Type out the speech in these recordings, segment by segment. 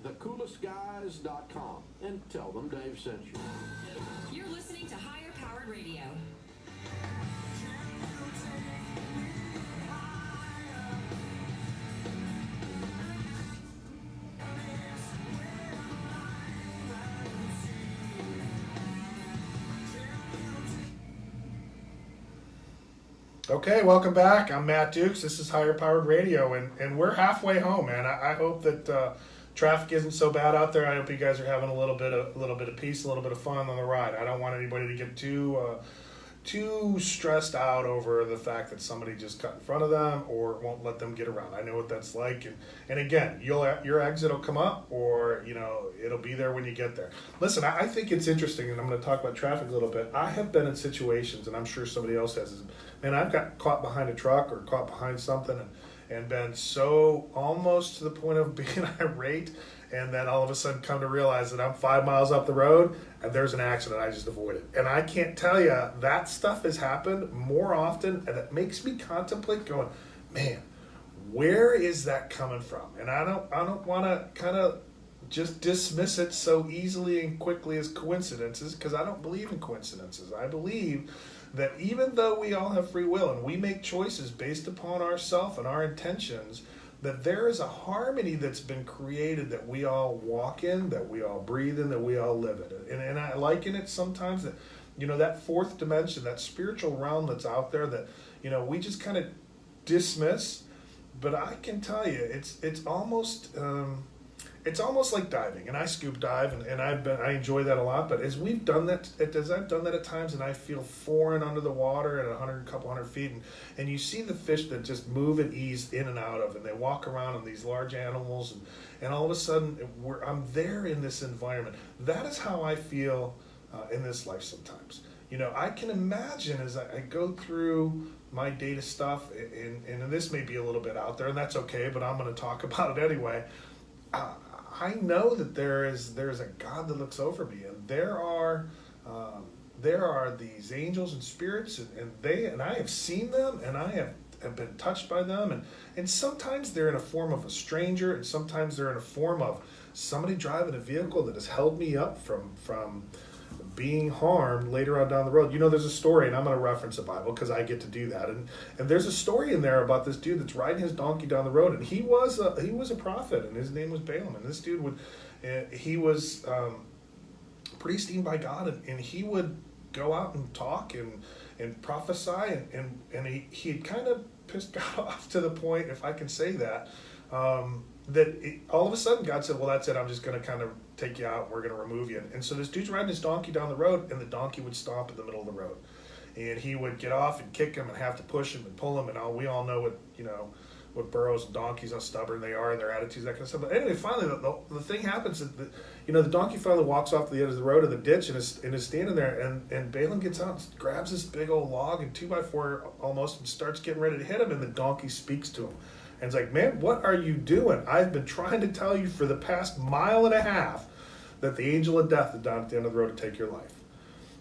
thecoolestguys.com and tell them Dave sent you. You're listening to Higher Powered Radio. Okay, welcome back. I'm Matt Dukes. This is Higher Powered Radio, and we're halfway home, man. I hope that traffic isn't so bad out there. I hope you guys are having a little bit of peace, a little bit of fun on the ride. I don't want anybody to get too stressed out over the fact that somebody just cut in front of them or won't let them get around. I know what that's like, and again, your exit will come up, or it'll be there when you get there. Listen, I think it's interesting, and I'm going to talk about traffic a little bit. I have been in situations, and I'm sure somebody else has, and I've got caught behind a truck or caught behind something and been so almost to the point of being irate, and then all of a sudden come to realize that I'm 5 miles up the road and there's an accident I just avoided. And I can't tell you, that stuff has happened more often, and it makes me contemplate going, man, where is that coming from? And I don't want to kind of just dismiss it so easily and quickly as coincidences, because I don't believe in coincidences. I believe that even though we all have free will and we make choices based upon ourselves and our intentions, that there is a harmony that's been created that we all walk in, that we all breathe in, that we all live in. And I liken it sometimes that, that fourth dimension, that spiritual realm that's out there that, we just kind of dismiss. But I can tell you, it's almost like diving, and I scuba dive, and I enjoy that a lot. But as I've done that at times, and I feel foreign under the water at a couple hundred feet, and you see the fish that just move and ease in and out of, and they walk around on these large animals, and all of a sudden I'm there in this environment. That is how I feel in this life sometimes. I can imagine as I go through my data stuff, and this may be a little bit out there, and that's okay, but I'm going to talk about it anyway. I know that there's a God that looks over me, and there are these angels and spirits, and I have seen them, and I have been touched by them, and sometimes they're in a form of a stranger, and sometimes they're in a form of somebody driving a vehicle that has held me up from being harmed later on down the road. There's a story, and I'm going to reference the Bible because I get to do that. And there's a story in there about this dude that's riding his donkey down the road, and he was a prophet, and his name was Balaam. And this dude he was pretty esteemed by God, and he would go out and talk and prophesy, and he had kind of pissed God off to the point, if I can say that, all of a sudden God said, well, that's it, I'm just going to kind of take you out, and we're going to remove you. And so this dude's riding his donkey down the road, and the donkey would stomp in the middle of the road. And he would get off and kick him and have to push him and pull him, and we all know what burros and donkeys, how stubborn they are, and their attitudes, that kind of stuff. But anyway, finally, the thing happens that the donkey finally walks off the edge of the road of the ditch and is standing there, and Balaam gets out and grabs this big old log and 2x4 almost, and starts getting ready to hit him, and the donkey speaks to him. And it's like, man, what are you doing? I've been trying to tell you for the past mile and a half that the angel of death is down at the end of the road to take your life.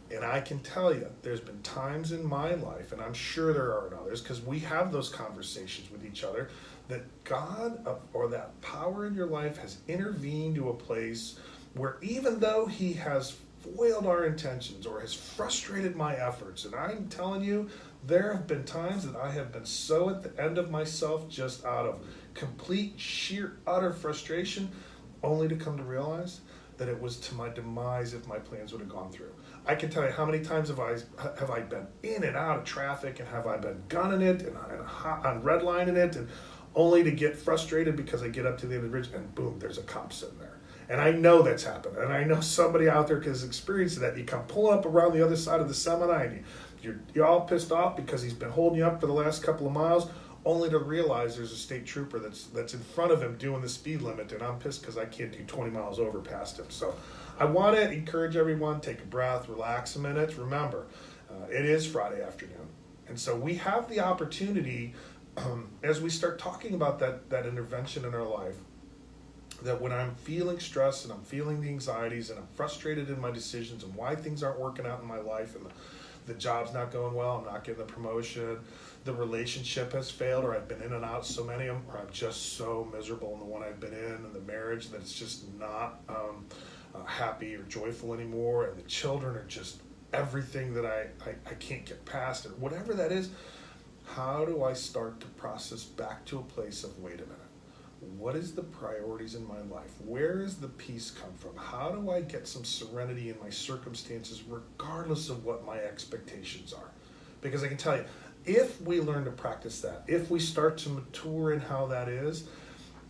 And I can tell you, there's been times in my life, and I'm sure there are in others, because we have those conversations with each other, that God or that power in your life has intervened to a place where even though he has foiled our intentions or has frustrated my efforts, and I'm telling you, there have been times that I have been so at the end of myself, just out of complete, sheer, utter frustration, only to come to realize that it was to my demise if my plans would have gone through. I can tell you how many times have I been in and out of traffic, and have I been gunning it and on redlining it, and only to get frustrated because I get up to the end of the bridge and boom, there's a cop sitting there. And I know that's happened, and I know somebody out there has experienced that. You come pulling up around the other side of the semi, and you're all pissed off because he's been holding you up for the last couple of miles, only to realize there's a state trooper that's in front of him doing the speed limit, and I'm pissed because I can't do 20 miles over past him. So I want to encourage everyone, take a breath, relax a minute. Remember, it is Friday afternoon, and so we have the opportunity, as we start talking about that intervention in our life, that when I'm feeling stress and I'm feeling the anxieties and I'm frustrated in my decisions and why things aren't working out in my life and the job's not going well, I'm not getting the promotion, the relationship has failed, or I've been in and out so many of them, or I'm just so miserable in the one I've been in, and the marriage that it's just not happy or joyful anymore, and the children are just everything that I can't get past, and whatever that is, how do I start to process back to a place of, wait a minute, what is the priorities in my life? Where does the peace come from? How do I get some serenity in my circumstances regardless of what my expectations are? Because I can tell you, if we learn to practice that, if we start to mature in how that is,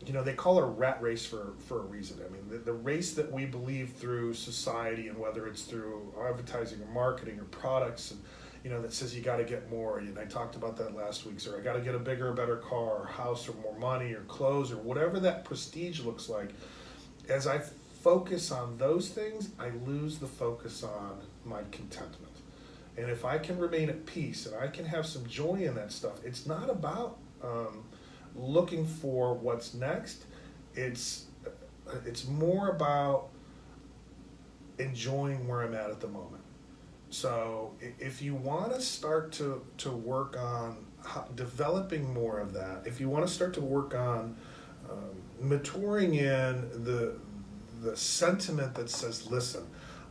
you know, they call it a rat race for a reason. I mean, the race that we believe through society, and whether it's through advertising or marketing or products, and you know, that says you got to get more, and I talked about that last week, or I got to get a bigger or better car or house or more money or clothes or whatever that prestige looks like. As I focus on those things, I lose the focus on my contentment. And if I can remain at peace and I can have some joy in that stuff, it's not about looking for what's next. It's more about enjoying where I'm at the moment. So if you want to start to work on developing more of that, if you want to start to work on maturing in the sentiment that says, listen,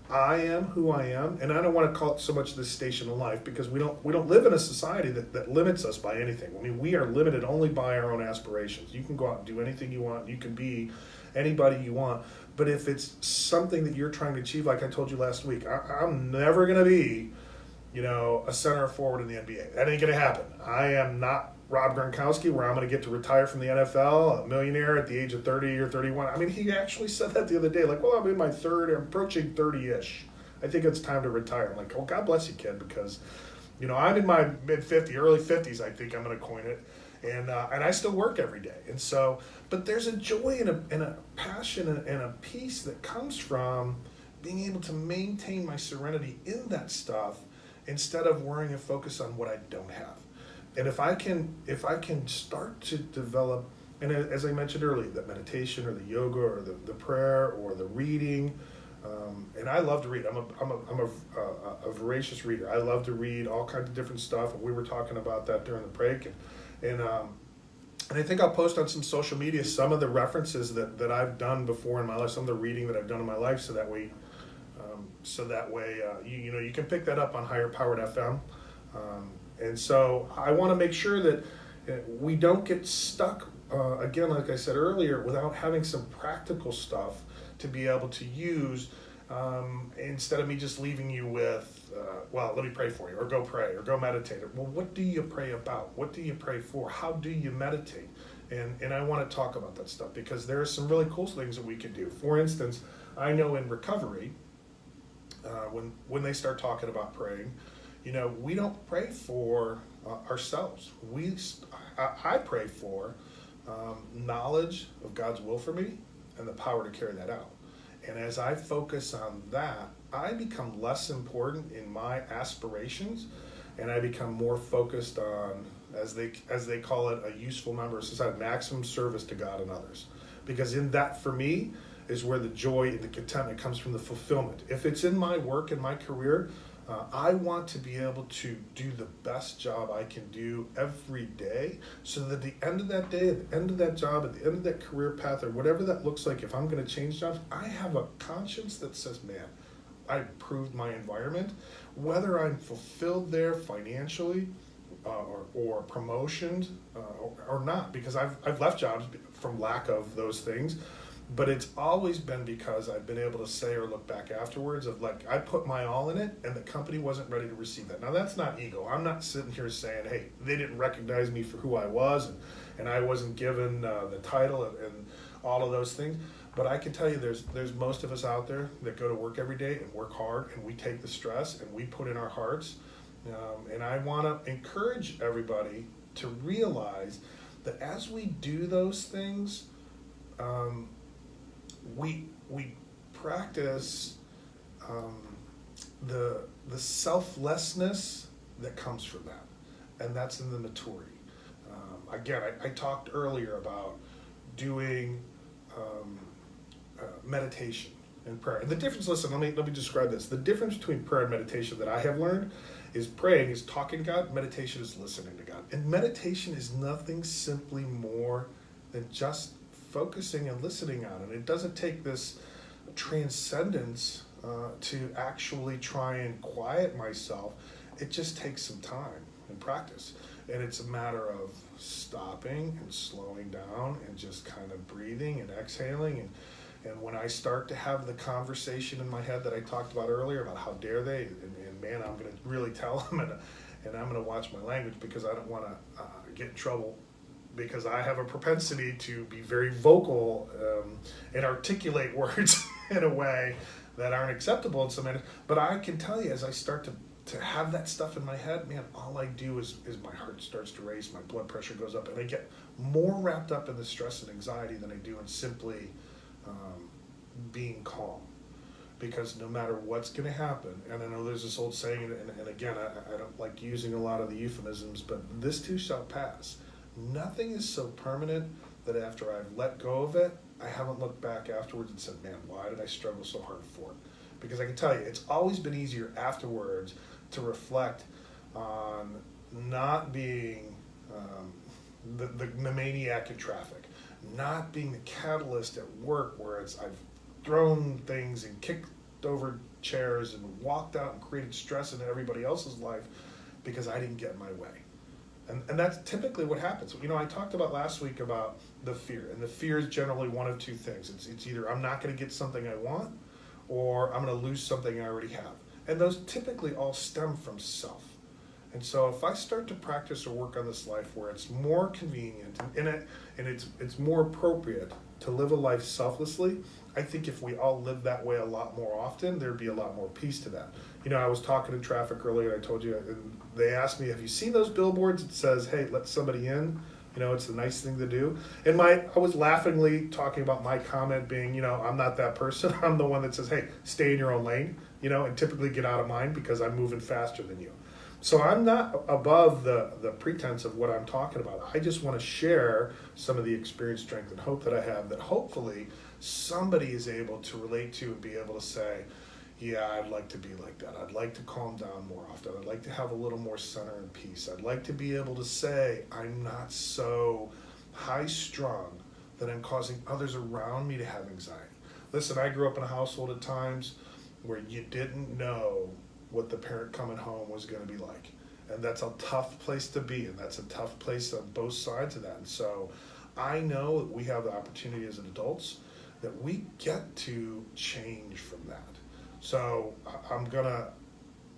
I am who I am, and I don't want to call it so much the station of life, because we don't live in a society that limits us by anything. I mean, we are limited only by our own aspirations. You can go out and do anything you want. You can be anybody you want. But if it's something that you're trying to achieve, like I told you last week, I'm never going to be, you know, a center forward in the NBA. That ain't going to happen. I am not Rob Gronkowski, where I'm going to get to retire from the NFL, a millionaire at the age of 30 or 31. I mean, he actually said that the other day, like, well, I'm in my I'm approaching 30-ish. I think it's time to retire. I'm like, oh, God bless you, kid, because, you know, I'm in my mid-50s, early 50s, I think I'm going to coin it. And I still work every day. And so, but there's a joy and a passion and a peace that comes from being able to maintain my serenity in that stuff instead of worrying and focus on what I don't have. And if I can start to develop, and as I mentioned earlier, the meditation or the yoga or the prayer or the reading, and I love to read. I'm a voracious reader. I love to read all kinds of different stuff, and we were talking about that during the break. And I think I'll post on some social media some of the references that I've done before in my life, some of the reading that I've done in my life, so that way you know, you can pick that up on Higher Powered FM. And so I want to make sure that we don't get stuck, again, like I said earlier, without having some practical stuff to be able to use, instead of me just leaving you with, well, let me pray for you, or go pray, or go meditate. Well, what do you pray about? What do you pray for? How do you meditate? And I want to talk about that stuff, because there are some really cool things that we can do. For instance, I know in recovery, when they start talking about praying, you know, we don't pray for ourselves. I pray for knowledge of God's will for me and the power to carry that out. And as I focus on that, I become less important in my aspirations, and I become more focused on, as they call it, a useful member of society, maximum service to God and others. Because in that, for me, is where the joy and the contentment comes from, the fulfillment. If it's in my work and my career, I want to be able to do the best job I can do every day, so that at the end of that day, at the end of that job, at the end of that career path, or whatever that looks like, if I'm going to change jobs, I have a conscience that says, man, I improved my environment. Whether I'm fulfilled there financially, or promotions, or not, because I've left jobs from lack of those things. But it's always been because I've been able to say or look back afterwards of, like, I put my all in it and the company wasn't ready to receive that. Now, that's not ego. I'm not sitting here saying, hey, they didn't recognize me for who I was, and I wasn't given the title and all of those things. But I can tell you there's most of us out there that go to work every day and work hard, and we take the stress and we put in our hearts. And I want to encourage everybody to realize that as we do those things, we practice the selflessness that comes from that, and that's in the maturity. Again, I talked earlier about doing meditation, and prayer. And the difference, listen, let me describe this. The difference between prayer and meditation that I have learned is praying is talking to God, meditation is listening to God. And meditation is nothing simply more than just focusing and listening on it. It doesn't take this transcendence to actually try and quiet myself. It just takes some time and practice. And it's a matter of stopping and slowing down and just kind of breathing and exhaling. And when I start to have the conversation in my head that I talked about earlier about how dare they, and man, I'm going to really tell them, and I'm going to watch my language because I don't want to get in trouble, because I have a propensity to be very vocal and articulate words in a way that aren't acceptable in some areas. But I can tell you, as I start to have that stuff in my head, man, all I do is my heart starts to race, my blood pressure goes up, and I get more wrapped up in the stress and anxiety than I do in simply being calm. Because no matter what's going to happen, and I know there's this old saying, and again, I don't like using a lot of the euphemisms, but this too shall pass. Nothing is so permanent that after I've let go of it, I haven't looked back afterwards and said, man, why did I struggle so hard for it? Because I can tell you, it's always been easier afterwards to reflect on not being the maniac in traffic, not being the catalyst at work where I've thrown things and kicked over chairs and walked out and created stress in everybody else's life because I didn't get my way. And that's typically what happens. You know, I talked about last week about the fear, and the fear is generally one of two things. It's either I'm not going to get something I want, or I'm going to lose something I already have. And those typically all stem from self. And so if I start to practice or work on this life where it's more convenient and it's more appropriate to live a life selflessly, I think if we all live that way a lot more often, there'd be a lot more peace to that. You know, I was talking in traffic earlier, and I told you, and they asked me, have you seen those billboards that says, hey, let somebody in? You know, it's a nice thing to do. And I was laughingly talking about my comment being, you know, I'm not that person. I'm the one that says, hey, stay in your own lane, you know, and typically get out of mine because I'm moving faster than you. So I'm not above the pretense of what I'm talking about. I just want to share some of the experience, strength, and hope that I have that hopefully somebody is able to relate to and be able to say, yeah, I'd like to be like that. I'd like to calm down more often. I'd like to have a little more center and peace. I'd like to be able to say I'm not so high-strung that I'm causing others around me to have anxiety. Listen, I grew up in a household at times where you didn't know what the parent coming home was going to be like. And that's a tough place to be, and that's a tough place on both sides of that. And so I know that we have the opportunity as adults that we get to change from that. So I'm going to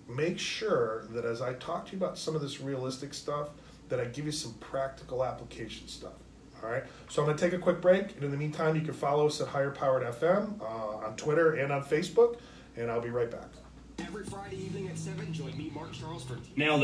make sure that as I talk to you about some of this realistic stuff, that I give you some practical application stuff. All right, so I'm going to take a quick break, and in the meantime, you can follow us at Higher Powered FM on Twitter and on Facebook, and I'll be right back. Every Friday evening at 7, join me, Mark Charles, for Nailed it.